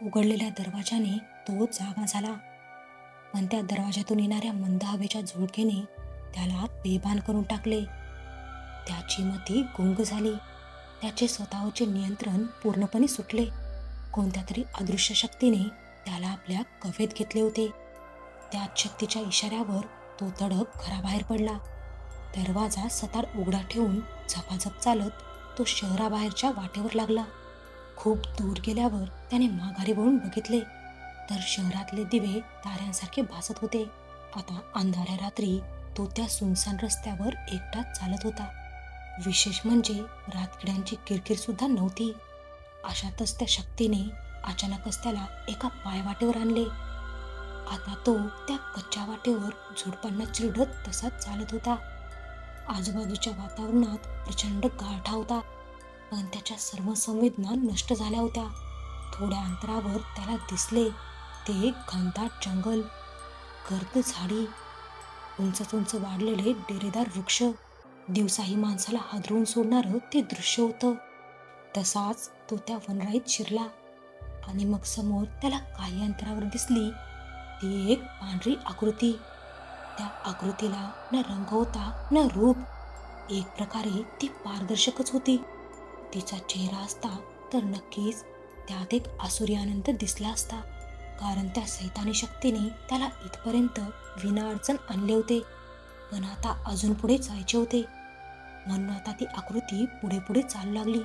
उघडलेल्या दरवाजाने तो जागा झाला. पण त्या दरवाजातून येणाऱ्या मंद हवेच्या झुळकेने त्याला बेभान करून टाकले. त्याची मती गुंग झाली. त्याचे स्वतःचे नियंत्रण पूर्णपणे सुटले. कोणत्या तरी अदृश्य शक्तीने त्याला आपल्या कवेत घेतले होते. त्याच शक्तीच्या इशाऱ्यावर तो तडक घराबाहेर पडला. दरवाजा सताड उघडा ठेवून झपाझप चालत तो शहराबाहेरच्या वाटेवर लागला. खूप दूर गेल्यावर त्याने माघारी वळून बघितले तर शहरातले दिवे ताऱ्यांसारखे भासत होते. आता अंधाऱ्या रात्री तो त्या सुनसान रस्त्यावर एकटाच चालत होता. विशेष म्हणजे रातकिड्यांची किरकिर सुद्धा नव्हती. अशातच त्या शक्तीने अचानकच त्याला एका पायवाटेवर आणले. आता तो त्या कच्च्या वाटेवर झुडपांना चिरडत तसाच चालत होता. आजूबाजूच्या वातावरणात प्रचंड गारठा होता, पण त्याच्या सर्व संवेदना नष्ट झाल्या होत्या. थोड्या अंतरावर त्याला दिसले ते एक घनदाट जंगल, गर्द झाडी, उंच उंच वाढलेले डेरेदार वृक्ष. दिवसाही माणसाला हादरवून सोडणारं ते दृश्य होतं. तसाच तो त्या वनराईत शिरला आणि मग समोर त्याला काही अंतरावर दिसली ती एक पांढरी आकृती. त्या आकृतीला न रंग होता न रूप. एक प्रकारे ती पारदर्शकच होती. तिचा चेहरा असता तर नक्कीच त्यात एक आसुरी आनंद दिसला असता, कारण त्या सैतानी शक्तीने त्याला इथपर्यंत विना अडचण आणले होते. पण आता अजून पुढे जायचे होते. म्हणून आता ती आकृती पुढे पुढे चालू लागली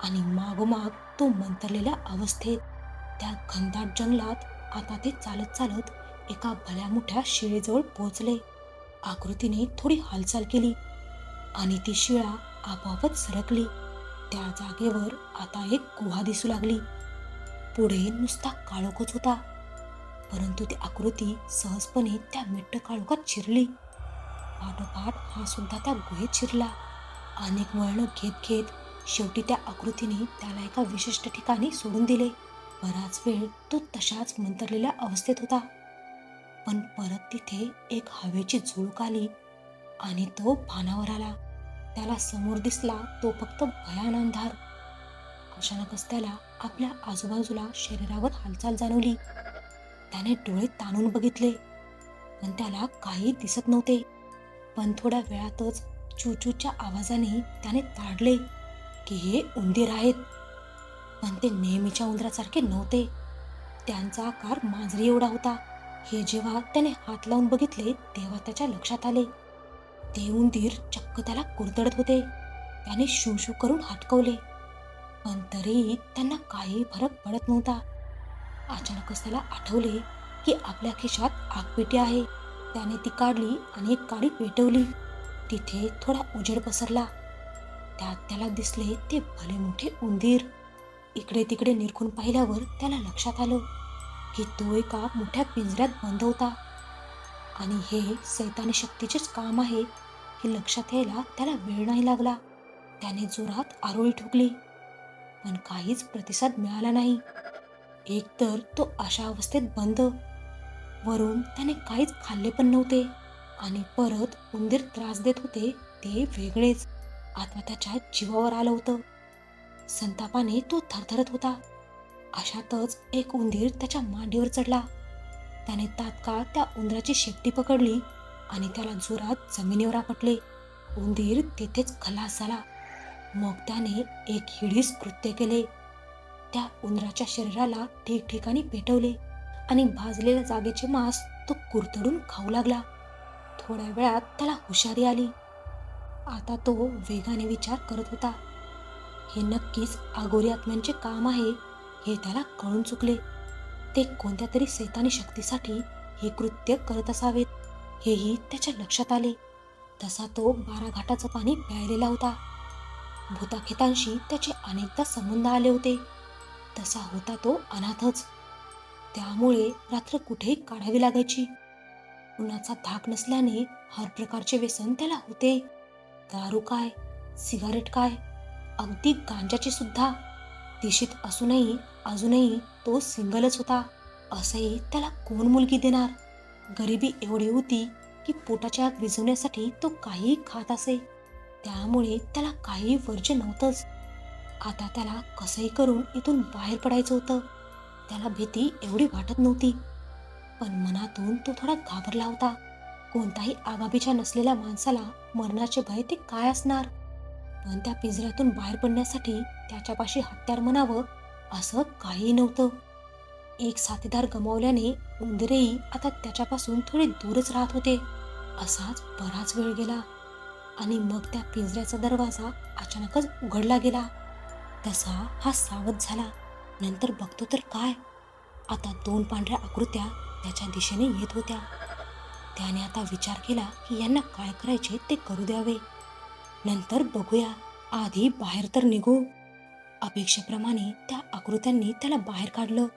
आणि मागोमाग तो मंतरलेल्या अवस्थेत त्या घनदाट जंगलात आता ते चालत चालत एका भल्या मोठ्या शिळेजवळ पोहोचले. आकृतीने थोडी हालचाल केली आणि ती शिळा आपोआपच सरकली. त्या जागेवर आता एक गुहा दिसू लागली. पुढे नुसता काळोखच होता, परंतु ती आकृती सहजपणे त्या मिट्ट काळोखात शिरली. पाठोपाठ हा सुद्धा त्या गुहेत शिरला. अनेक वळणं घेत घेत शेवटी त्या आकृतीने त्याला एका विशिष्ट ठिकाणी सोडून दिले. बराच वेळ तो तशाच मंतरलेल्या अवस्थेत होता, पण परत तिथे एक हवेची झुळूक आली आणि तो भानावर आला. त्याला समोर दिसला तो फक्त भयान अंधार. अचानकच त्याला आपल्या आजूबाजूला शरीरावर हालचाल जाणवली. त्याने डोळे ताणून बघितले, पण त्याला काही दिसत नव्हते. पण थोड्या वेळातच चूचूच्या आवाजाने त्याने ताडले की हे उंदीर आहेत. पण ते नेहमीच्या उंदरासारखे नव्हते. त्यांचा आकार मांजरी एवढा होता. हे जेव्हा त्याने हात लावून बघितले तेव्हा त्याच्या लक्षात आले ते उंदीर चक्क त्याला कुरतडत होते. त्याने शू शू करून हटकवले, पण तरीही त्यांना काही फरक पडत नव्हता. अचानकच त्याला आठवले की आपल्या खिशात आगपेटी आहे. त्याने ती काढली आणि एक काडी पेटवली. तिथे थोडा उजेड पसरला. त्यात त्याला दिसले ते भले मोठे उंदीर. इकडे तिकडे निरखून पाहिल्यावर त्याला लक्षात आलं की तो एका मोठ्या पिंजऱ्यात बंद होता आणि हे सैतानी शक्तीचेच काम आहे हे लक्षात यायला त्याला वेळ नाही लागला. त्याने जोरात आरोळी ठोकली, पण काहीच प्रतिसाद मिळाला नाही. एकतर तो अशा अवस्थेत बंद, वरून त्याने काहीच खाल्ले पण नव्हते आणि परत उंदीर त्रास देत होते ते वेगळेच. आता त्याच्या जीवावर आलं होतं. संतापाने तो थरथरत होता. अशातच एक उंदीर त्याच्या मांडीवर चढला. त्याने तात्काळ त्या उंदराची शेपटी पकडली आणि त्याला जोरात जमिनीवर आपटले. उंदीर तेथेच खलास झाला. मग त्याने एक हिडीस कृत्य केले. त्या उंदराच्या शरीराला ठिकठिकाणी पेटवले आणि भाजलेल्या जागेचे मांस तो कुरतडून खाऊ लागला. थोड्या वेळात त्याला हुशारी आली. आता तो वेगाने विचार करत होता. हे नक्कीच आगोरी आत्म्यांचे काम आहे हे त्याला कळून चुकले. ते कोणत्या तरी सैतानी शक्तीसाठी हे कृत्य करत असावेत हेही त्याच्या लक्षात आले. तसा तो 12 घाटाचं पाणी प्यायलेला होता. भूताखेतांशी त्याचे अनेकदा संबंध आले होते. तसा होता तो अनाथच. त्यामुळे रात्र कुठेही काढावी लागायची. उन्हाचा धाक नसल्याने हर प्रकारचे व्यसन त्याला होते. दारू काय, सिगारेट काय, अगदी गांजाची सुद्धा. दिशीत असूनही अजूनही तो सिंगलच होता. असंही त्याला कोण मुलगी देणार. गरिबी एवढी होती की पोटाची आग विझवण्यासाठी तो काहीही खात असे. त्यामुळे त्याला काही वर्ज्य नव्हतंच. आता त्याला कसंही करून इथून बाहेर पडायचं होतं. त्याला भीती एवढी वाटत नव्हती, पण मनातून तो थोडा घाबरला होता. कोणताही आगापीछा नसलेल्या माणसाला मरणाचे भय ते काय असणार? पण त्या पिंजऱ्यातून बाहेर पडण्यासाठी त्याच्यापाशी हत्यार म्हणावं असं काहीही नव्हतं. एक साथीदार गमावल्याने उंदरेही आता त्याच्यापासून थोडे दूरच राहत होते. असाच बराच वेळ गेला आणि मग त्या पिंजऱ्याचा दरवाजा अचानकच उघडला गेला. तसा हा सावध झाला. नंतर बघतो तर काय, आता 2 पांढऱ्या आकृत्या त्याच्या दिशेने येत होत्या. त्याने आता विचार केला की यांना काय करायचे ते करू द्यावे, नंतर बघूया, आधी बाहेर तर निघू. अपेक्षेप्रमाणे त्या आकृत्यांनी त्याला बाहेर काढलं.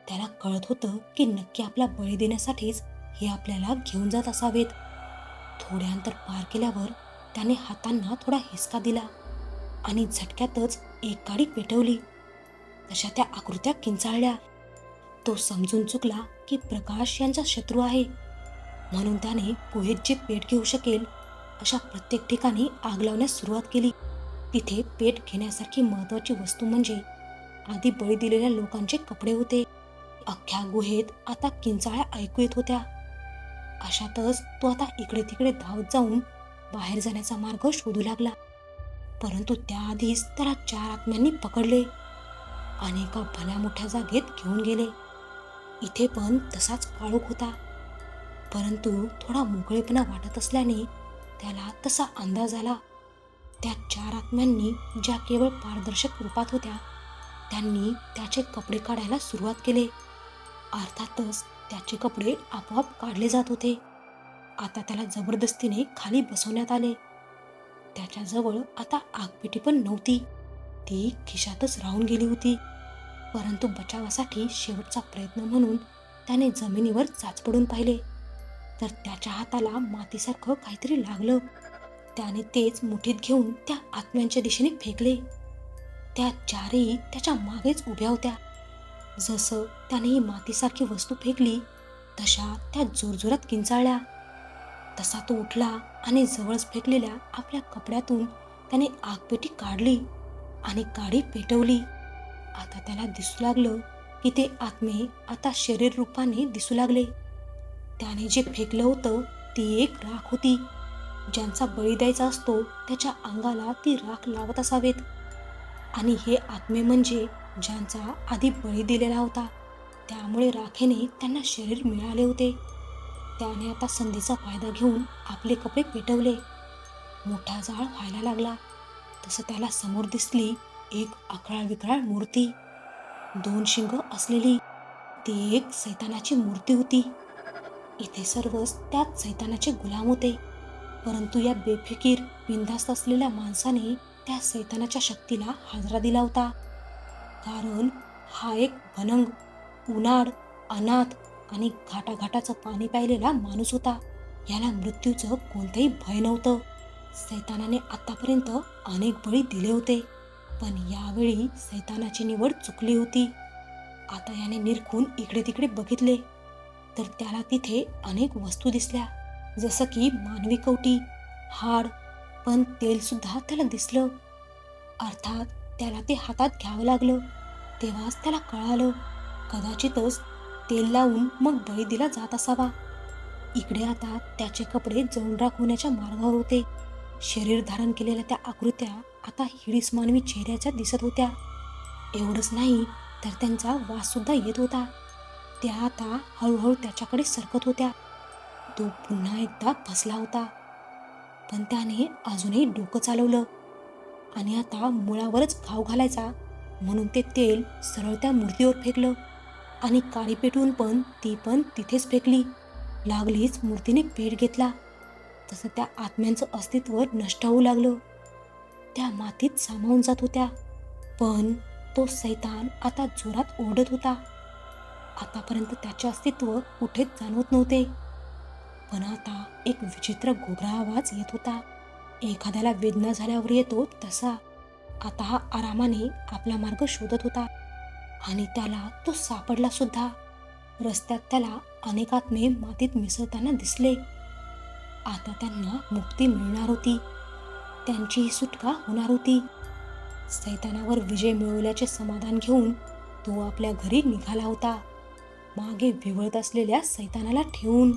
त्याला कळत होतं की नक्की आपला बळी देण्यासाठीच हे आपल्याला घेऊन जात असावेत. थोडे अंतर पार केल्यावर त्याने हातांना थोडा हिसका दिला आणि झटक्यातच एक गाडी पेटवली. तशा त्या आकृत्या किंचाळल्या. तो समजून चुकला की प्रकाश यांचा शत्रू आहे, म्हणून त्याने गुहेत जे पेट घेऊ शकेल अशा प्रत्येक ठिकाणी आग लावण्यास सुरुवात केली. तिथे पेट घेण्यासारखी महत्वाची वस्तू म्हणजे आधी बळी दिलेल्या लोकांचे कपडे होते. अख्ख्या गुहेत आता किंचाळ्या ऐकू येत होत्या. अशातच तो आता इकडे तिकडे धावत जाऊन बाहेर जाण्याचा मार्ग शोधू लागला. परंतु त्याआधीच त्याला 4 आत्म्यांनी पकडले आणि एका भल्या मोठ्या जागेत घेऊन गेले. इथे पण तसाच काळोख होता, परंतु थोडा मोकळेपणा वाटत असल्याने त्याला तसा अंदाज आला. त्या 4 आत्म्यांनी ज्या केवळ पारदर्शक रूपात होत्या त्यांनी त्याचे कपडे काढायला सुरुवात केले. अर्थातच त्याचे कपडे आपोआप काढले जात होते. आता त्याला जबरदस्तीने खाली बसवण्यात आले. त्याच्याजवळ आता आगपेटी पण नव्हती, ती खिशातच राहून गेली होती. परंतु बचावासाठी शेवटचा प्रयत्न म्हणून त्याने जमिनीवर चाचपडून पाहिले, तर त्याच्या हाताला मातीसारखं काहीतरी लागलं. त्याने तेच मुठीत घेऊन त्या आत्म्यांच्या दिशेने फेकले. त्या 4ही त्याच्या मागेच उभ्या होत्या. जसं त्याने ही मातीसारखी वस्तू फेकली तशा त्या जोरजोरात किंचाळल्या. तसा तो उठला आणि जवळच फेकलेल्या आपल्या कपड्यातून त्याने आगपेटी काढली आणि गाडी पेटवली. आता त्याला दिसू लागलं की ते आत्मे आता शरीर रूपाने दिसू लागले. त्याने जे फेकलं होतं ती एक राख होती. ज्यांचा बळी द्यायचा असतो त्याच्या अंगाला ती राख लावत असावेत, आणि हे आत्मे म्हणजे ज्यांचा आधी बळी दिलेला होता, त्यामुळे राखेने त्यांना शरीर मिळाले होते. त्याने आता संधीचा फायदा घेऊन आपले कपडे पेटवले. मोठा जाळ व्हायला लागला. तसं त्याला समोर दिसली एक अकराळ विकराळ मूर्ती, 2 शिंग असलेली. ती एक सैतानाची मूर्ती होती. इथे सर्वच त्यात सैतानाचे गुलाम होते. परंतु या बेफिकीर बिनधास्त असलेल्या माणसाने त्या सैतानाच्या शक्तीला हादरा दिला होता. कारण हा एक भनंग, उनाड, अनाथ आणि घाटाघाटाचं पाणी प्यायलेला माणूस होता. याला मृत्यूचं कोणतंही भय नव्हतं. सैतानाने आतापर्यंत अनेक बळी दिले होते, पण यावेळी सैतानाची निवड चुकली होती. आता याने निरखून इकडे तिकडे बघितले तर त्याला तिथे अनेक वस्तू दिसल्या, जसं की मानवी कवटी, हाड, पण तेल सुद्धा त्याला दिसलं. अर्थात त्याला ते हातात घ्यावं लागलं. तेव्हाच त्याला कळालं, कदाचितच तेल लावून मग बळी दिला जात असावा. इकडे आता त्याचे कपडे जळून राख होण्याच्या मार्गावर होते. शरीर धारण केलेल्या त्या आकृत्या आता हिडीस मानवी चेहऱ्याच्या दिसत होत्या. एवढंच नाही तर त्यांचा वास सुद्धा येत होता. त्या आता हळूहळू त्याच्याकडे सरकत होत्या. तो पुन्हा एकदा फसला होता, पण त्याने अजूनही डोकं चालवलं आणि आता मुळावरच घाव घालायचा म्हणून ते तेल सरळ त्या मूर्तीवर फेकलं आणि काडी पेटवून पण ती पण तिथेच फेकली. लागलीच मूर्तीने पेट घेतला. तसं त्या आत्म्यांचं अस्तित्व नष्ट होऊ लागलं. त्या मातीत सामावून जात होत्या. पण तो सैतान आता जोरात ओरडत होता. आतापर्यंत त्याचे अस्तित्व कुठेच जाणवत नव्हते, पण आता एक विचित्र घोगरा आवाज येत होता. एखाद्याला वेदना झाल्यावर येतो तसा. आता हा आरामाने आपला मार्ग शोधत होता आणि त्याला तो सापडला सुद्धा. रस्त्यात त्याला अनेक आत्मे मातीत मिसळताना दिसले. आता त्यांना मुक्ती मिळणार होती, त्यांचीही सुटका होणार होती. सैतानावर विजय मिळवल्याचे समाधान घेऊन तो आपल्या घरी निघाला होता, मागे विवळत असलेल्या सैतानाला ठेवून.